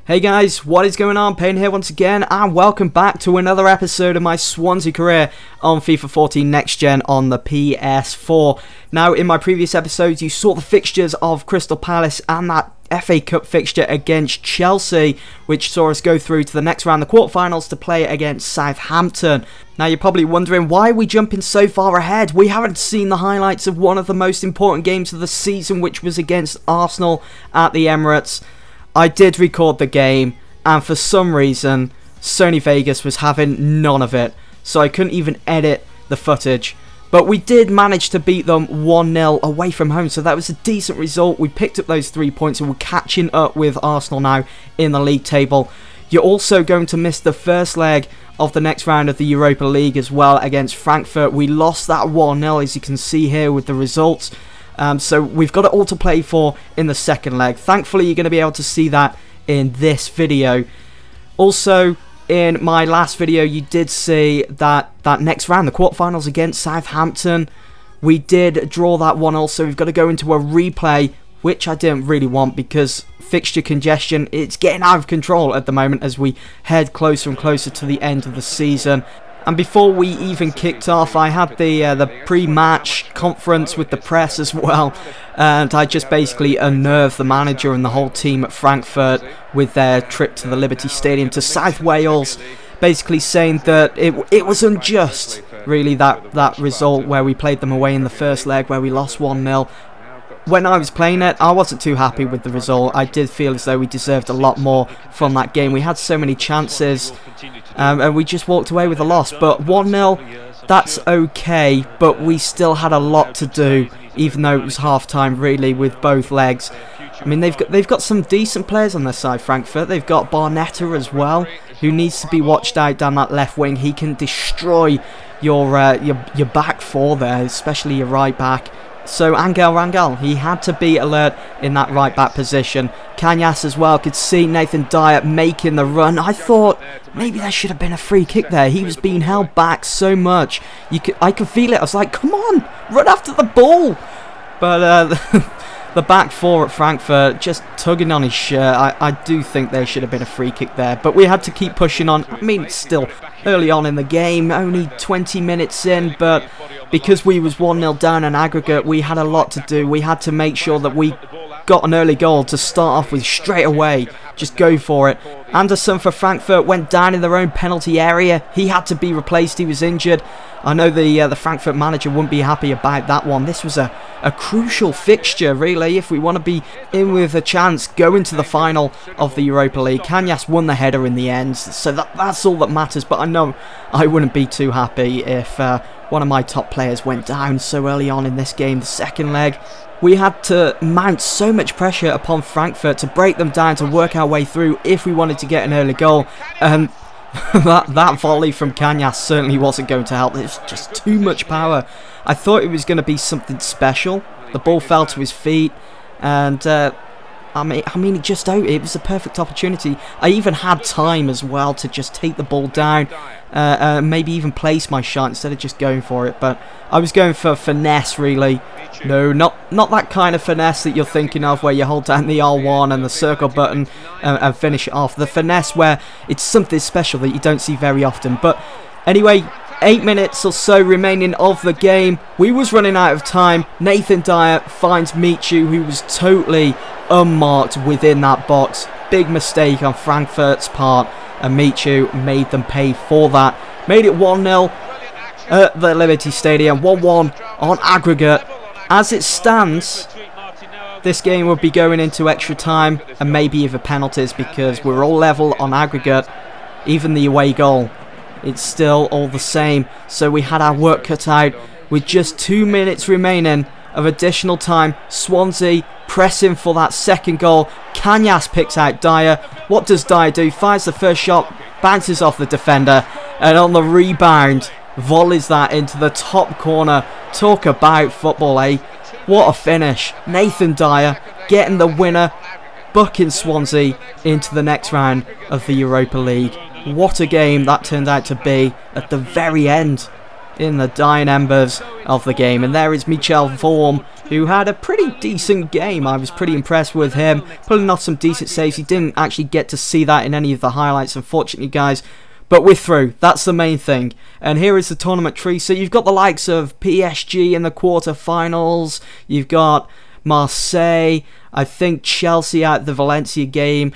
Hey guys, what is going on? Payne here once again, and welcome back to another episode of my Swansea career on FIFA 14 Next Gen on the PS4. Now, in my previous episodes, you saw the fixtures of Crystal Palace and that FA Cup fixture against Chelsea, which saw us go through to the next round, the quarterfinals, to play against Southampton. Now, you're probably wondering, why are we jumping so far ahead? We haven't seen the highlights of one of the most important games of the season, which was against Arsenal at the Emirates. I did record the game, and for some reason, Sony Vegas was having none of it, so I couldn't even edit the footage. But we did manage to beat them 1-0 away from home, so that was a decent result. We picked up those 3 points, and we're catching up with Arsenal now in the league table. You're also going to miss the first leg of the next round of the Europa League as well against Frankfurt. We lost that 1-0, as you can see here with the results. So we've got it all to play for in the second leg. Thankfully, you're going to be able to see that in this video. Also, in my last video, you did see that next round, the quarterfinals against Southampton, we did draw that one also. We've got to go into a replay, which I didn't really want because fixture congestion, it's getting out of control at the moment as we head closer and closer to the end of the season. And before we even kicked off, I had the pre-match conference with the press as well, and I just basically unnerved the manager and the whole team at Frankfurt with their trip to the Liberty Stadium to South Wales, basically saying that it was unjust, really, that result where we played them away in the first leg where we lost 1-0. When I was playing it, I wasn't too happy with the result. I did feel as though we deserved a lot more from that game. We had so many chances, and we just walked away with a loss. But 1-0, that's okay, but we still had a lot to do, even though it was half-time, really, with both legs. I mean, they've got some decent players on their side, Frankfurt. They've got Barnetta as well, who needs to be watched out down that left wing. He can destroy your back four there, especially your right back. So Angel Rangel, he had to be alert in that right back position. Kanyas as well, could see Nathan Dyer making the run. I thought maybe there should have been a free kick there. He was being held back so much. I could feel it. I was like, come on, run after the ball. But the back four at Frankfurt just tugging on his shirt. I do think there should have been a free kick there. But we had to keep pushing on. I mean, it's still early on in the game, only 20 minutes in, but because we was 1-0 down in aggregate, we had a lot to do. We had to make sure that we got an early goal to start off with straight away. Just go for it. Anderson for Frankfurt went down in their own penalty area. He had to be replaced. He was injured. I know the Frankfurt manager wouldn't be happy about that one. This was a crucial fixture, really, if we want to be in with a chance going to the final of the Europa League. Kanyas won the header in the end, so that's all that matters. But I know I wouldn't be too happy if one of my top players went down so early on in this game. The second leg, we had to mount so much pressure upon Frankfurt to break them down, to work our way through if we wanted to get an early goal. That volley from Kanyas certainly wasn't going to help. There's just too much power. I thought it was going to be something special. The ball fell to his feet, and I mean, it was a perfect opportunity. I even had time as well to just take the ball down, maybe even place my shot instead of just going for it. But I was going for finesse, really. No, not that kind of finesse that you're thinking of, where you hold down the R1 and the circle button and finish it off. The finesse where it's something special that you don't see very often. But anyway, 8 minutes or so remaining of the game. We was running out of time. Nathan Dyer finds Michu, who was totally unmarked within that box. Big mistake on Frankfurt's part, and Michu made them pay for that. Made it 1-0 at the Liberty Stadium, 1-1 on aggregate. As it stands, this game will be going into extra time and maybe even penalties, because we're all level on aggregate. Even the away goal, it's still all the same. So we had our work cut out with just 2 minutes remaining of additional time. Swansea pressing for that second goal. Kanyas picks out Dyer. What does Dyer do? Fires the first shot, bounces off the defender, and on the rebound, volleys that into the top corner. Talk about football, eh? What a finish. Nathan Dyer getting the winner, bucking Swansea into the next round of the Europa League. What a game that turned out to be at the very end, in the dying embers of the game. And there is Michel Vorm, who had a pretty decent game. I was pretty impressed with him, pulling off some decent saves. He didn't actually get to see that in any of the highlights, unfortunately, guys. But we're through. That's the main thing. And here is the tournament tree. So you've got the likes of PSG in the quarterfinals. You've got Marseille. I think Chelsea at the Valencia game.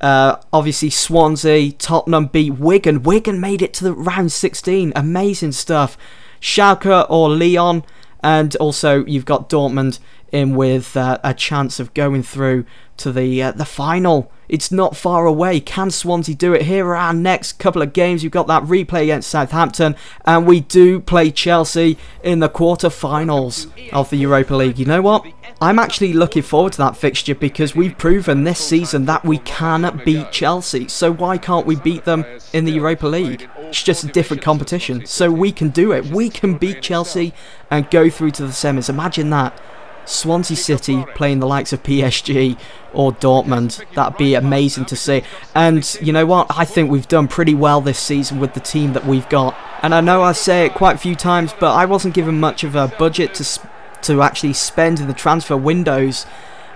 Obviously Swansea. Tottenham beat Wigan. Wigan made it to the round 16. Amazing stuff. Schalke or Lyon. And also you've got Dortmund in with a chance of going through to the final. It's not far away. Can Swansea do it? Here are our next couple of games. We've got that replay against Southampton, and we do play Chelsea in the quarter-finals of the Europa League. You know what? I'm actually looking forward to that fixture because we've proven this season that we can beat Chelsea. So why can't we beat them in the Europa League? It's just a different competition. So we can do it. We can beat Chelsea and go through to the semis. Imagine that. Swansea City playing the likes of PSG or Dortmund. That'd be amazing to see. And you know what? I think we've done pretty well this season with the team that we've got. And I know I say it quite a few times, but I wasn't given much of a budget to actually spend in the transfer windows.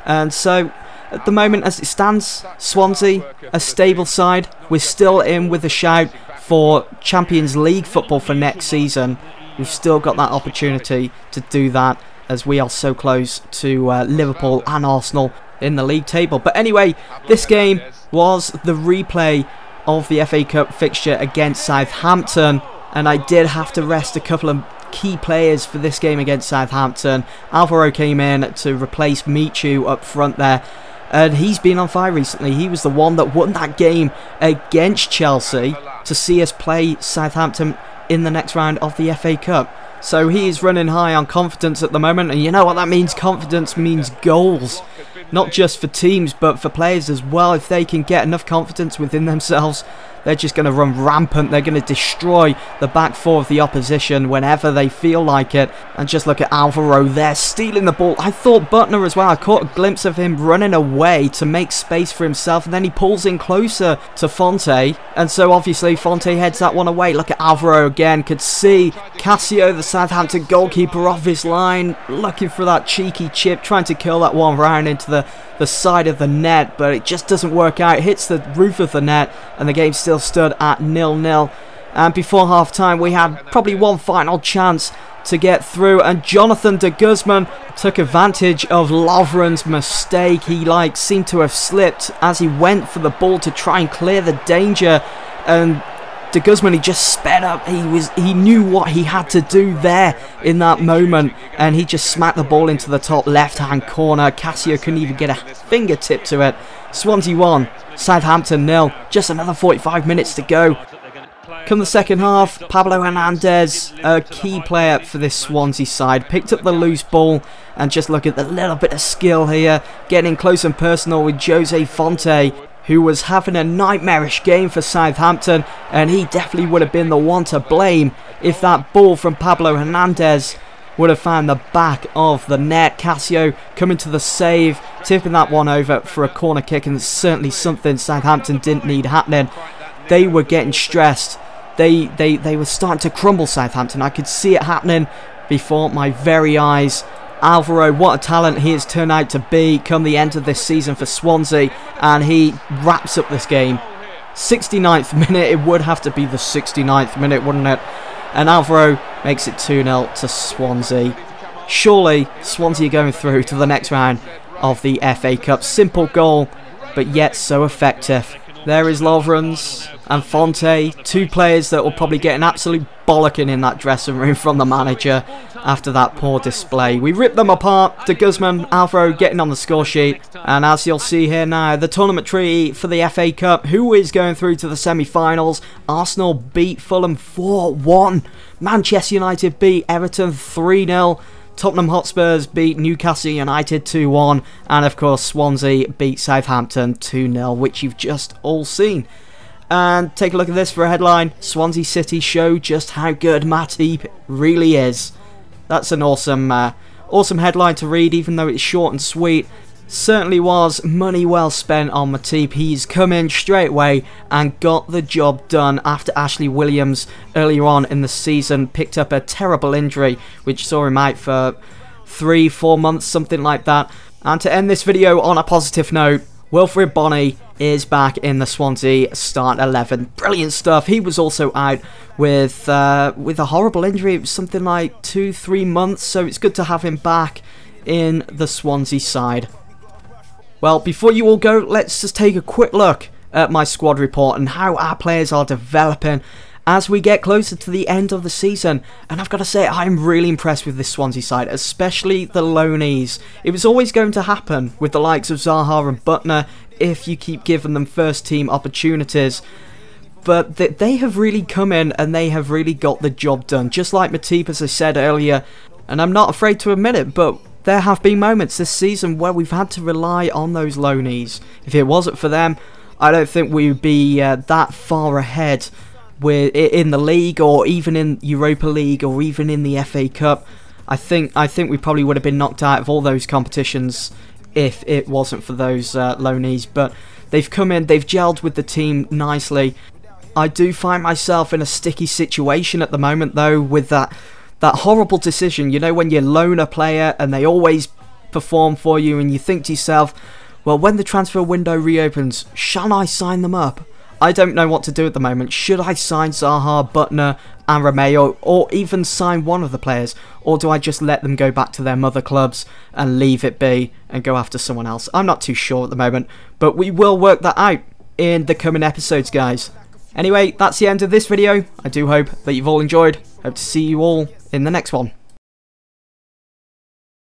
And so at the moment as it stands, Swansea, a stable side. We're still in with a shout for Champions League football for next season. We've still got that opportunity to do that, as we are so close to Liverpool and Arsenal in the league table. But anyway, this game was the replay of the FA Cup fixture against Southampton, and I did have to rest a couple of key players for this game against Southampton. Alvaro came in to replace Michu up front there, and he's been on fire recently. He was the one that won that game against Chelsea to see us play Southampton in the next round of the FA Cup. So he is running high on confidence at the moment, and you know what that means? Confidence means goals. Not just for teams, but for players as well. If they can get enough confidence within themselves, they're just going to run rampant. They're going to destroy the back four of the opposition whenever they feel like it. And just look at Alvaro there, stealing the ball. I thought Butner as well. I caught a glimpse of him running away to make space for himself, and then he pulls in closer to Fonte. And so obviously Fonte heads that one away. Look at Alvaro again. Could see Cassio, the Southampton goalkeeper, off his line, looking for that cheeky chip, trying to kill that one round into the side of the net, but it just doesn't work out. It hits the roof of the net, and the game still stood at 0-0. And before half time we had probably one final chance to get through, and Jonathan de Guzman took advantage of Lovren's mistake. He seemed to have slipped as he went for the ball to try and clear the danger, and de Guzman, he just sped up. He knew what he had to do there in that moment, and he just smacked the ball into the top left-hand corner. Cassio couldn't even get a fingertip to it. Swansea 1, Southampton 0. Just another 45 minutes to go. Come the second half, Pablo Hernandez, a key player for this Swansea side, picked up the loose ball, and just look at the little bit of skill here, getting in close and personal with Jose Fonte, who was having a nightmarish game for Southampton, and he definitely would have been the one to blame if that ball from Pablo Hernandez would have found the back of the net. Cassio coming to the save, tipping that one over for a corner kick, and it's certainly something Southampton didn't need happening. They were getting stressed. They were starting to crumble, Southampton. I could see it happening before my very eyes. Alvaro, what a talent he has turned out to be come the end of this season for Swansea, and he wraps up this game. 69th minute, it would have to be the 69th minute, wouldn't it? And Alvaro makes it 2-0 to Swansea. Surely Swansea are going through to the next round of the FA Cup. Simple goal, but yet so effective. There is Lovren's and Fonte, two players that will probably get an absolute bollocking in that dressing room from the manager after that poor display. We ripped them apart. De Guzman, Alvaro getting on the score sheet. And as you'll see here now, the tournament tree for the FA Cup. Who is going through to the semi-finals? Arsenal beat Fulham 4-1. Manchester United beat Everton 3-0. Tottenham Hotspurs beat Newcastle United 2-1. And of course Swansea beat Southampton 2-0, which you've just all seen. And take a look at this for a headline. Swansea City show just how good Matip really is. That's an awesome headline to read, even though it's short and sweet. Certainly was money well spent on Matip. He's come in straight away and got the job done after Ashley Williams earlier on in the season picked up a terrible injury which saw him out for 3-4 months, something like that. And to end this video on a positive note, Wilfried Bony is back in the Swansea start 11. Brilliant stuff. He was also out with a horrible injury. It was something like 2-3 months, so it's good to have him back in the Swansea side. Well, before you all go, let's just take a quick look at my squad report and how our players are developing as we get closer to the end of the season. And I've got to say, I'm really impressed with this Swansea side, especially the loanees. It was always going to happen with the likes of Zaha and Butner if you keep giving them first team opportunities. But they have really come in and they have really got the job done. Just like Matip, as I said earlier, and I'm not afraid to admit it, but there have been moments this season where we've had to rely on those loanees. If it wasn't for them, I don't think we would be that far ahead in the league, or even in Europa League, or even in the FA Cup. I think we probably would have been knocked out of all those competitions if it wasn't for those loanees. But they've come in, they've gelled with the team nicely. I do find myself in a sticky situation at the moment, though, with that horrible decision, you know, when you loan a player and they always perform for you, and you think to yourself, well, when the transfer window reopens, shall I sign them up? I don't know what to do at the moment. Should I sign Zaha, Butner and Romeo, or even sign one of the players? Or do I just let them go back to their mother clubs and leave it be and go after someone else? I'm not too sure at the moment, but we will work that out in the coming episodes, guys. Anyway, that's the end of this video. I do hope that you've all enjoyed. Hope to see you all in the next one.